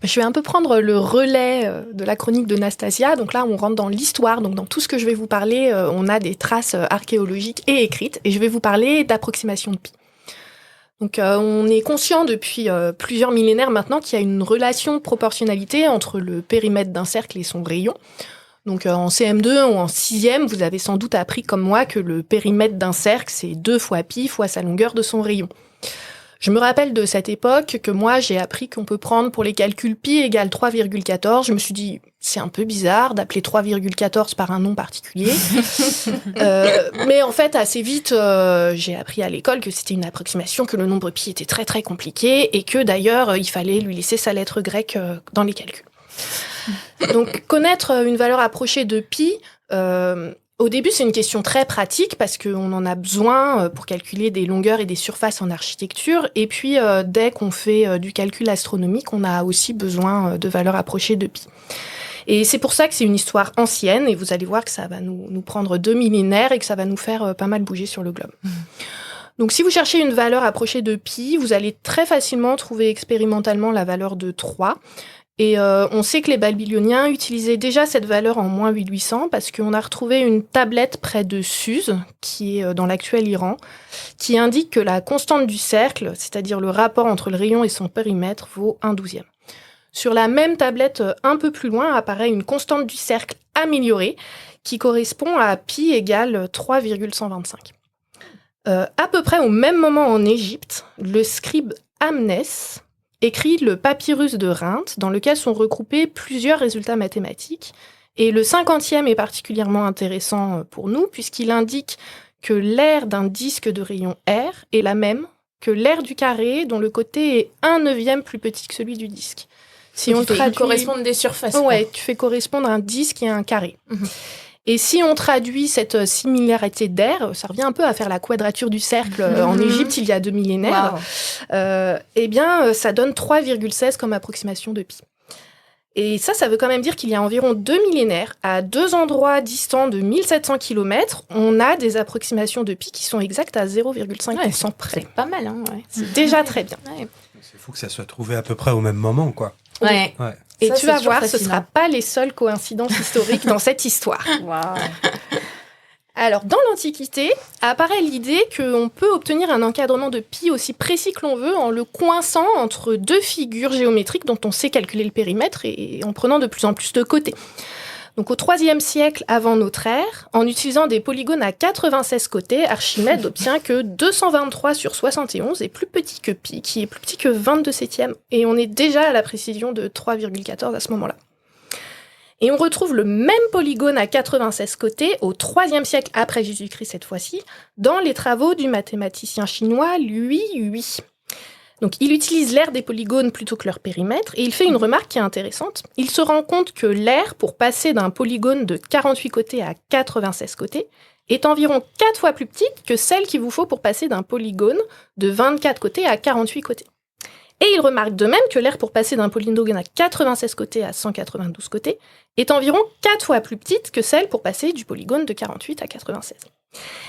Je vais un peu prendre le relais de la chronique de Nastasia. Donc là, on rentre dans l'histoire. Donc dans tout ce que je vais vous parler, on a des traces archéologiques et écrites. Et je vais vous parler d'approximation de pi. Donc on est conscient depuis plusieurs millénaires maintenant qu'il y a une relation de proportionnalité entre le périmètre d'un cercle et son rayon. Donc en CM2 ou en 6e, vous avez sans doute appris comme moi que le périmètre d'un cercle, c'est 2 fois pi fois sa longueur de son rayon. Je me rappelle de cette époque que moi, j'ai appris qu'on peut prendre pour les calculs pi égale 3,14. Je me suis dit, c'est un peu bizarre d'appeler 3,14 par un nom particulier. Mais en fait, assez vite, j'ai appris à l'école que c'était une approximation, que le nombre pi était très très compliqué et que d'ailleurs, il fallait lui laisser sa lettre grecque dans les calculs. Donc, connaître une valeur approchée de pi... Au début, c'est une question très pratique parce qu'on en a besoin pour calculer des longueurs et des surfaces en architecture. Et puis, dès qu'on fait du calcul astronomique, on a aussi besoin de valeurs approchées de pi. Et c'est pour ça que c'est une histoire ancienne et vous allez voir que ça va nous prendre 2 millénaires et que ça va nous faire pas mal bouger sur le globe. Donc, si vous cherchez une valeur approchée de pi, vous allez très facilement trouver expérimentalement la valeur de 3. Et on sait que les Babyloniens utilisaient déjà cette valeur en moins 1800 parce qu'on a retrouvé une tablette près de Suse, qui est dans l'actuel Iran, qui indique que la constante du cercle, c'est-à-dire le rapport entre le rayon et son périmètre, vaut 1/12. Sur la même tablette, un peu plus loin, apparaît une constante du cercle améliorée qui correspond à pi égale 3,125. À peu près au même moment en Égypte, le scribe Amnès écrit le papyrus de Rhind, dans lequel sont regroupés plusieurs résultats mathématiques. Et le 50e est particulièrement intéressant pour nous, puisqu'il indique que l'aire d'un disque de rayon R est la même que l'aire du carré, dont le côté est 1/9 plus petit que celui du disque. Si on traduit... correspondre des surfaces. Ouais, tu fais correspondre un disque et un carré. Et si on traduit cette similarité d'air, ça revient un peu à faire la quadrature du cercle en Égypte il y a 2 millénaires, eh bien, ça donne 3,16 comme approximation de pi. Et ça veut quand même dire qu'il y a environ 2 millénaires, à 2 endroits distants de 1700 km, on a des approximations de pi qui sont exactes à 0,5% près. C'est pas mal, hein. C'est déjà très bien. C'est fou que ça soit trouvé à peu près au même moment, quoi. Ouais. Et ça, tu vas voir, ce ne sera pas les seules coïncidences historiques dans cette histoire. Wow. Alors, dans l'Antiquité, apparaît l'idée qu'on peut obtenir un encadrement de pi aussi précis que l'on veut en le coinçant entre 2 figures géométriques dont on sait calculer le périmètre et en prenant de plus en plus de côtés. Donc, au IIIe siècle avant notre ère, en utilisant des polygones à 96 côtés, Archimède obtient que 223 sur 71 est plus petit que pi, qui est plus petit que 22 septièmes. Et on est déjà à la précision de 3,14 à ce moment-là. Et on retrouve le même polygone à 96 côtés au IIIe siècle après Jésus-Christ cette fois-ci, dans les travaux du mathématicien chinois Lui Hui. Donc, il utilise l'aire des polygones plutôt que leur périmètre, et il fait une remarque qui est intéressante. Il se rend compte que l'aire, pour passer d'un polygone de 48 côtés à 96 côtés, est environ 4 fois plus petite que celle qu'il vous faut pour passer d'un polygone de 24 côtés à 48 côtés. Et il remarque de même que l'aire pour passer d'un polygone à 96 côtés à 192 côtés est environ 4 fois plus petite que celle pour passer du polygone de 48 à 96.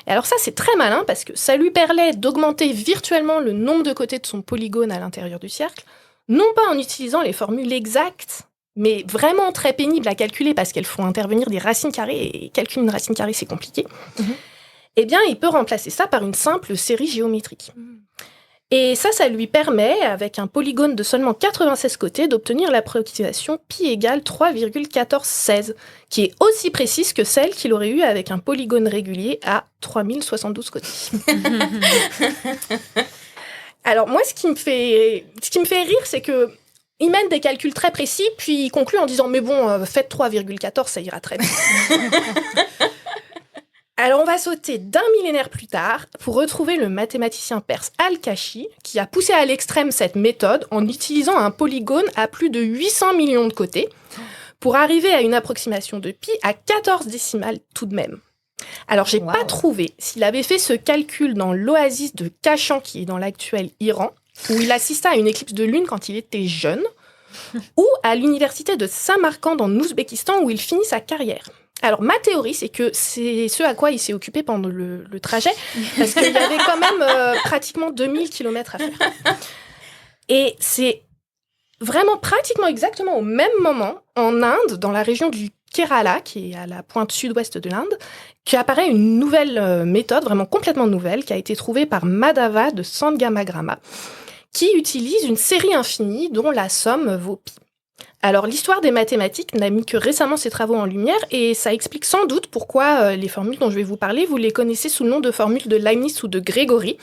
Et alors ça, c'est très malin parce que ça lui permet d'augmenter virtuellement le nombre de côtés de son polygone à l'intérieur du cercle, non pas en utilisant les formules exactes, mais vraiment très pénibles à calculer parce qu'elles font intervenir des racines carrées, et calculer une racine carrée, c'est compliqué. Eh bien, il peut remplacer ça par une simple série géométrique. Et ça lui permet, avec un polygone de seulement 96 côtés, d'obtenir l'approximation pi égale 3,1416, qui est aussi précise que celle qu'il aurait eue avec un polygone régulier à 3072 côtés. Alors moi, ce qui me fait rire, c'est que il mène des calculs très précis, puis il conclut en disant « Mais bon, faites 3,14, ça ira très bien. » Alors, on va sauter d'1 millénaire plus tard pour retrouver le mathématicien perse Al-Kashi, qui a poussé à l'extrême cette méthode en utilisant un polygone à plus de 800 millions de côtés pour arriver à une approximation de pi à 14 décimales tout de même. Alors, j'ai pas trouvé s'il avait fait ce calcul dans l'oasis de Kashan, qui est dans l'actuel Iran, où il assista à une éclipse de lune quand il était jeune, ou à l'université de Samarcande en Ouzbékistan, où il finit sa carrière. Alors, ma théorie, c'est que c'est ce à quoi il s'est occupé pendant le trajet, parce qu'il y avait quand même pratiquement 2000 km à faire. Et c'est vraiment pratiquement exactement au même moment, en Inde, dans la région du Kerala, qui est à la pointe sud-ouest de l'Inde, qu'apparaît une nouvelle méthode, vraiment complètement nouvelle, qui a été trouvée par Madhava de Sangamagrama, qui utilise une série infinie dont la somme vaut pi. Alors, l'histoire des mathématiques n'a mis que récemment ses travaux en lumière et ça explique sans doute pourquoi les formules dont je vais vous parler, vous les connaissez sous le nom de formules de Leibniz ou de Grégori,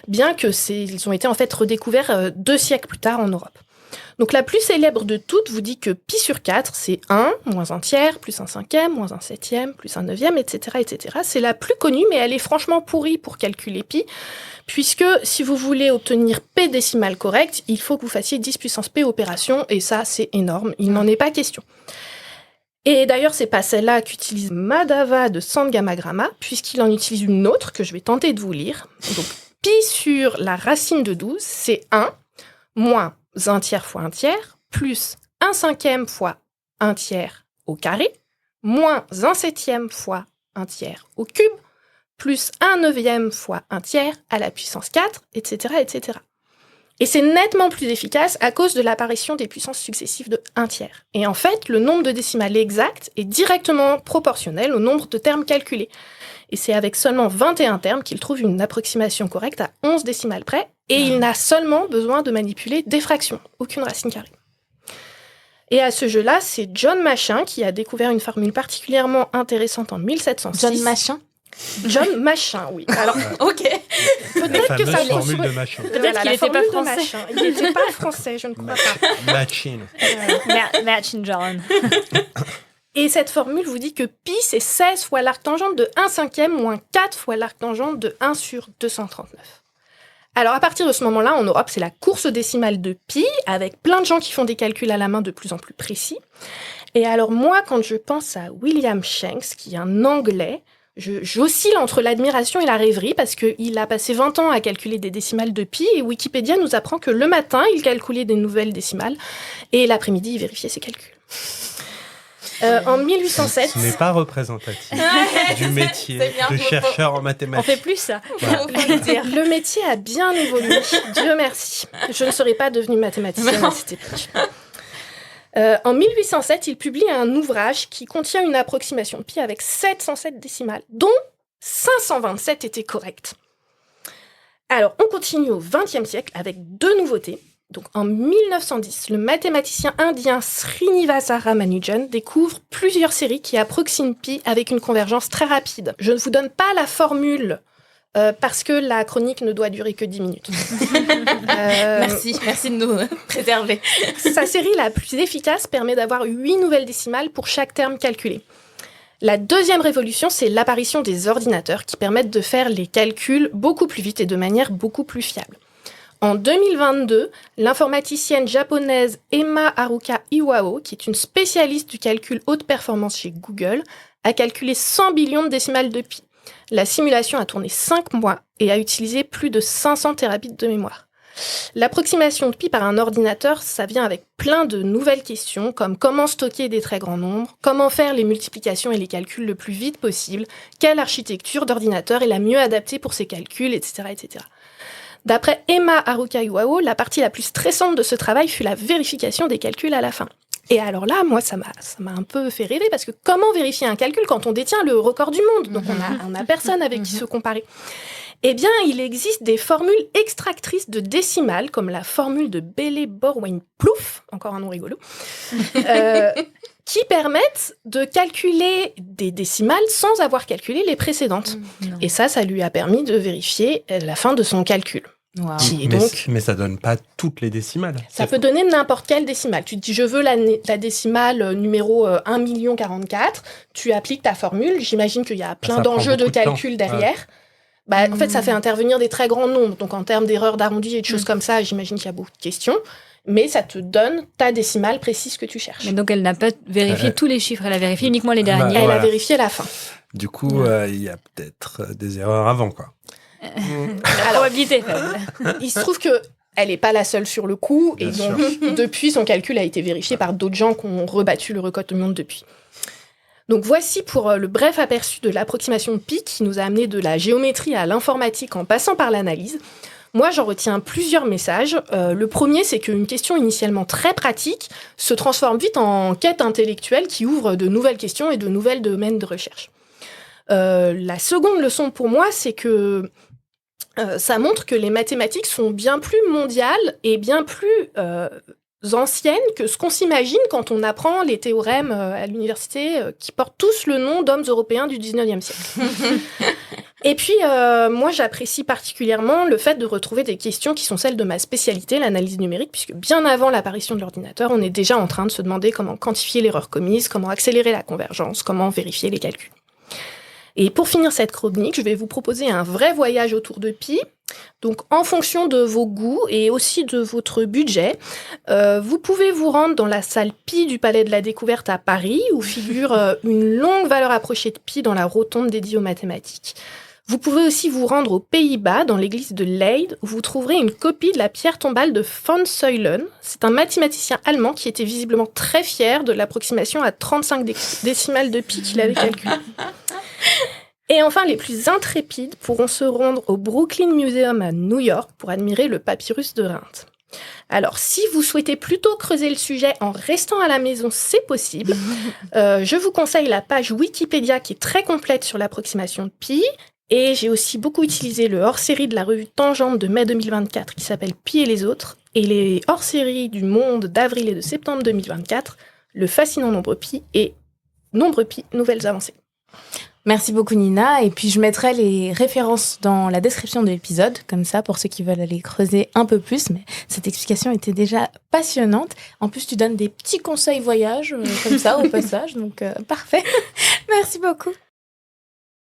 bien qu'ils ont été en fait redécouverts 2 siècles plus tard en Europe. Donc, la plus célèbre de toutes vous dit que pi sur 4, c'est 1, moins 1 tiers, plus 1 cinquième, moins 1 septième, plus 1 neuvième, etc., etc. C'est la plus connue, mais elle est franchement pourrie pour calculer pi, puisque si vous voulez obtenir p décimale correcte, il faut que vous fassiez 10 puissance p opérations, et ça, c'est énorme. Il n'en est pas question. Et d'ailleurs, c'est pas celle-là qu'utilise Madhava de Sangamagrama, puisqu'il en utilise une autre que je vais tenter de vous lire. Donc, pi sur la racine de 12, c'est 1, moins 1 tiers fois 1 tiers, plus 1 cinquième fois 1 tiers au carré, moins 1 septième fois 1 tiers au cube, plus 1 neuvième fois 1 tiers à la puissance 4, etc., etc. Et c'est nettement plus efficace à cause de l'apparition des puissances successives de 1 tiers. Et en fait, le nombre de décimales exact est directement proportionnel au nombre de termes calculés. Et c'est avec seulement 21 termes qu'il trouve une approximation correcte à 11 décimales près, et il n'a seulement besoin de manipuler des fractions, aucune racine carrée. Et à ce jeu-là, c'est John Machin qui a découvert une formule particulièrement intéressante en 1706. John Machin ? John Machin, oui. Alors, ok. Peut-être que ça formule de Machin. Peut-être qu'il n'était pas français. Il n'était pas français, je ne crois pas. Machin. Machin John. Et cette formule vous dit que pi, c'est 16 fois l'arc tangente de 1 cinquième moins 4 fois l'arc tangente de 1 sur 239. Alors, à partir de ce moment-là, en Europe, c'est la course décimale de pi, avec plein de gens qui font des calculs à la main de plus en plus précis. Et alors, moi, quand je pense à William Shanks, qui est un Anglais, j'oscille entre l'admiration et la rêverie, parce qu'il a passé 20 ans à calculer des décimales de pi, et Wikipédia nous apprend que le matin, il calculait des nouvelles décimales, et l'après-midi, il vérifiait ses calculs. En 1807... Ce n'est pas représentatif du métier de chercheur en mathématiques. On fait plus ça. Voilà. Le métier a bien évolué, Dieu merci. Je ne serais pas devenue mathématicienne à cette époque. En 1807, il publie un ouvrage qui contient une approximation de pi avec 707 décimales, dont 527 étaient correctes. Alors, on continue au XXe siècle avec 2 nouveautés. Donc, en 1910, le mathématicien indien Srinivasa Ramanujan découvre plusieurs séries qui approximent pi avec une convergence très rapide. Je ne vous donne pas la formule parce que la chronique ne doit durer que 10 minutes. Merci de nous préserver. Sa série la plus efficace permet d'avoir 8 nouvelles décimales pour chaque terme calculé. La deuxième révolution, c'est l'apparition des ordinateurs qui permettent de faire les calculs beaucoup plus vite et de manière beaucoup plus fiable. En 2022, l'informaticienne japonaise Emma Haruka Iwao, qui est une spécialiste du calcul haute performance chez Google, a calculé 100 billions de décimales de pi. La simulation a tourné 5 mois et a utilisé plus de 500 terabits de mémoire. L'approximation de pi par un ordinateur, ça vient avec plein de nouvelles questions, comme comment stocker des très grands nombres, comment faire les multiplications et les calculs le plus vite possible, quelle architecture d'ordinateur est la mieux adaptée pour ces calculs, etc., etc. D'après Emma Haruka Iwao, la partie la plus stressante de ce travail fut la vérification des calculs à la fin. Et alors là, moi, ça m'a un peu fait rêver, parce que comment vérifier un calcul quand on détient le record du monde ? Donc on a personne avec qui se comparer. Eh bien, il existe des formules extractrices de décimales, comme la formule de Bailey-Borwein-Plouffe, encore un nom rigolo, qui permettent de calculer des décimales sans avoir calculé les précédentes. Et ça lui a permis de vérifier la fin de son calcul. Wow. Mais ça donne pas toutes les décimales. Ça peut donner n'importe quelle décimale. Tu te dis, je veux la décimale numéro 1 044, tu appliques ta formule, j'imagine qu'il y a plein d'enjeux de calcul derrière. En fait, ça fait intervenir des très grands nombres. Donc, en termes d'erreurs d'arrondi et de choses comme ça, j'imagine qu'il y a beaucoup de questions. Mais ça te donne ta décimale précise que tu cherches. Mais donc, elle n'a pas vérifié tous les chiffres, elle a vérifié uniquement les derniers. Elle a vérifié la fin. Du coup, il y a peut-être des erreurs avant, quoi. La probabilité faible. Il se trouve que elle n'est pas la seule sur le coup. Bien et donc, depuis, son calcul a été vérifié par d'autres gens qui ont rebattu le record du monde depuis. Donc voici pour le bref aperçu de l'approximation de pi qui nous a amené de la géométrie à l'informatique en passant par l'analyse. Moi, j'en retiens plusieurs messages. Le premier, c'est qu'une question initialement très pratique se transforme vite en quête intellectuelle qui ouvre de nouvelles questions et de nouvelles domaines de recherche. La seconde leçon pour moi, c'est que ça montre que les mathématiques sont bien plus mondiales et bien plus anciennes que ce qu'on s'imagine quand on apprend les théorèmes à l'université qui portent tous le nom d'hommes européens du 19e siècle. Et puis, moi, j'apprécie particulièrement le fait de retrouver des questions qui sont celles de ma spécialité, l'analyse numérique, puisque bien avant l'apparition de l'ordinateur, on est déjà en train de se demander comment quantifier l'erreur commise, comment accélérer la convergence, comment vérifier les calculs. Et pour finir cette chronique, je vais vous proposer un vrai voyage autour de Pi. Donc, en fonction de vos goûts et aussi de votre budget, vous pouvez vous rendre dans la salle Pi du Palais de la Découverte à Paris, où figure une longue valeur approchée de Pi dans la rotonde dédiée aux mathématiques. Vous pouvez aussi vous rendre aux Pays-Bas, dans l'église de Leyde, où vous trouverez une copie de la pierre tombale de von Säulen. C'est un mathématicien allemand qui était visiblement très fier de l'approximation à 35 décimales de Pi qu'il avait calculée. Et enfin, les plus intrépides pourront se rendre au Brooklyn Museum à New York pour admirer le papyrus de Rhind. Alors, si vous souhaitez plutôt creuser le sujet en restant à la maison, c'est possible. Je vous conseille la page Wikipédia qui est très complète sur l'approximation de Pi. Et j'ai aussi beaucoup utilisé le hors-série de la revue Tangente de mai 2024 qui s'appelle Pi et les autres, et les hors-séries du Monde d'avril et de septembre 2024, le fascinant Nombre Pi et Nombre Pi, nouvelles avancées. Merci beaucoup Nina, et puis je mettrai les références dans la description de l'épisode, comme ça pour ceux qui veulent aller creuser un peu plus, mais cette explication était déjà passionnante. En plus tu donnes des petits conseils voyage comme ça au passage, donc parfait. Merci beaucoup.